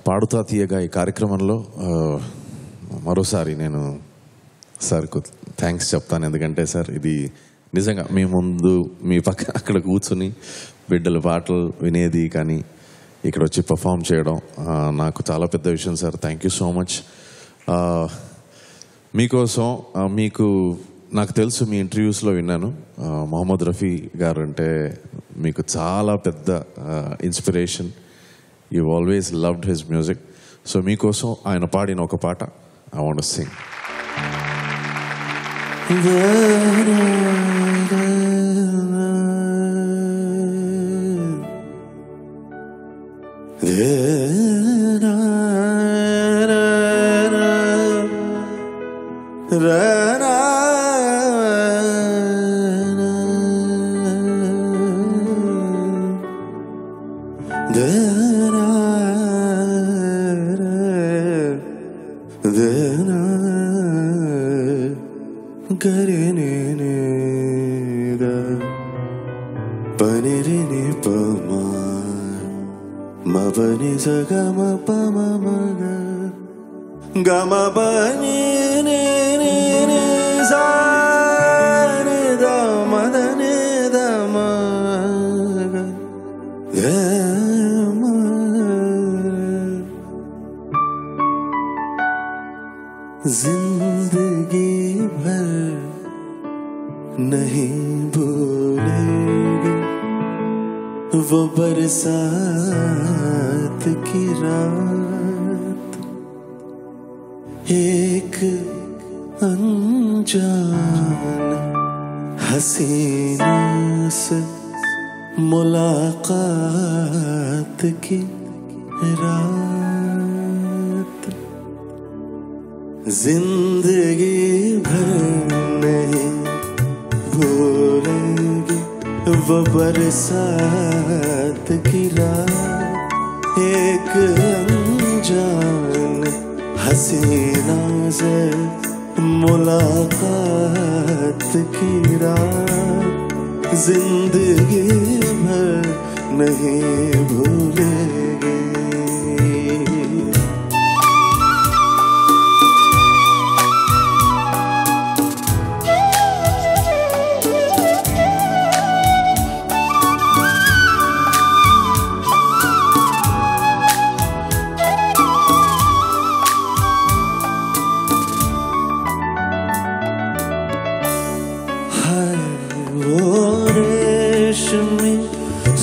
పాడుతా తీయగా ఈ కార్యక్రమంలో మరోసారి నేను సార్కు థ్యాంక్స్ చెప్తాను. ఎందుకంటే సార్ ఇది నిజంగా మీ ముందు మీ పక్క అక్కడ కూర్చుని బిడ్డల పాటలు వినేది కానీ ఇక్కడ వచ్చి పర్ఫామ్ చేయడం నాకు చాలా పెద్ద విషయం sir. Thank you so much. మీకోసం మీకు నాకు తెలుసు, మీ ఇంటర్వ్యూస్లో విన్నాను, మొహమ్మద్ రఫీ గారు అంటే మీకు చాలా పెద్ద inspiration. You always loved his music. So మీకోసం ఆయన పాడిన ఒక పాట ఐ వాంట్ టు సింగ్. जिंदगी भर नहीं भूलेगी वो बरसात की रात, एक अनजान हसीना से मुलाकात की रात। जिंदगी भर नहीं भूलेंगे वो बरसात की रात, एक अनजान हसीना से मुलाकात की रात। जिंदगी भर नहीं भूलेंगे।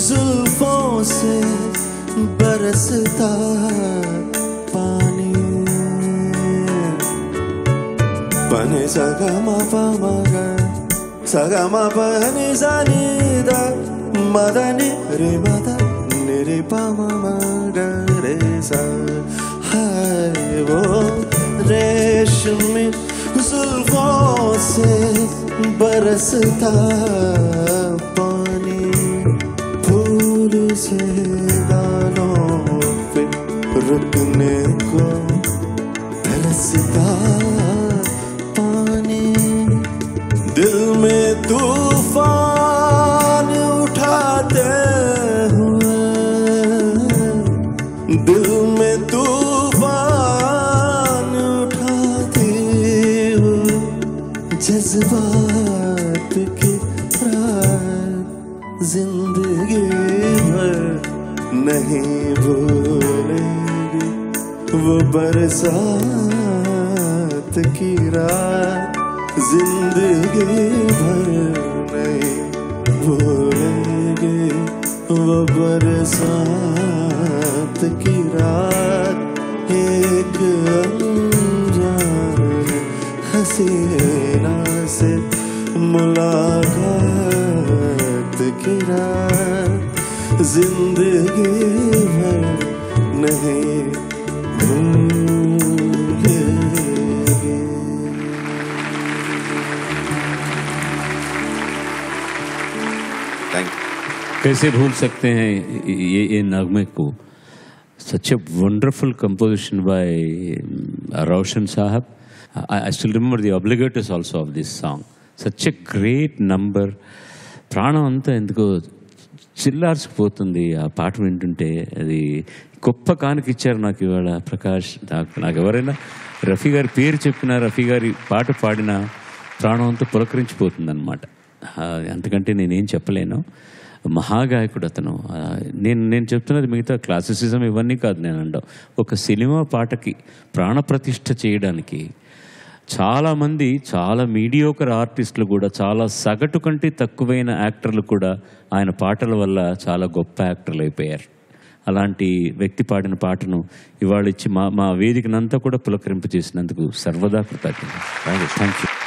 जुल्फों से बरसता पानी, पने सगमा पमगा सगमा पने जानीदा मदनी रे मदा निरे पमगा रे सा। हाय वो रेशमी जुल्फों से बरसता पानी, फूल से गालों पे रुकने को तरसता पानी, दिल में तूफान उठाते हुए, दिल में तूफान उठाते हुए जज्बात की रात। जिंदगी भर नहीं भूलेंगे वो बरसात की रात। जिंदगी भर नहीं भूलेंगे वो बरसात की रात, एक अनजान हसीना से मुलाकात की रात। जिंदगी भर नहीं भूलेंगे। कैसे भूल सकते हैं ये नगमे को। Such a wonderful composition by Roshan Sahab. I still remember the obligatus also of this song. Such a great number. ప్రాణం అంతా ఎందుకో చిల్లార్చిపోతుంది ఆ పాట వింటుంటే. అది గొప్ప కానుక ఇచ్చారు నాకు ఇవాళ ప్రకాష్. నాకు ఎవరైనా రఫీ గారి పేరు చెప్పినా, రఫీ గారి పాట పాడినా ప్రాణంతో పులకరించిపోతుంది అనమాట. అంతకంటే నేనేం చెప్పలేను. మహాగాయకుడు అతను. నేను చెప్తున్నది మిగతా క్లాసిసిజం ఇవన్నీ కాదు నేను అంటాం. ఒక సినిమా పాటకి ప్రాణప్రతిష్ఠ చేయడానికి చాలామంది చాలా మీడియోకర్ ఆర్టిస్టులు కూడా, చాలా సగటు కంటే తక్కువైన యాక్టర్లు కూడా ఆయన పాటల వల్ల చాలా గొప్ప యాక్టర్లు అయిపోయారు. అలాంటి వ్యక్తి పాడిన పాటను ఇవాళ ఇచ్చి మా వేదికనంతా కూడా పులకరింప చేసినందుకు సర్వదా కృతజ్ఞతలు. Thank you.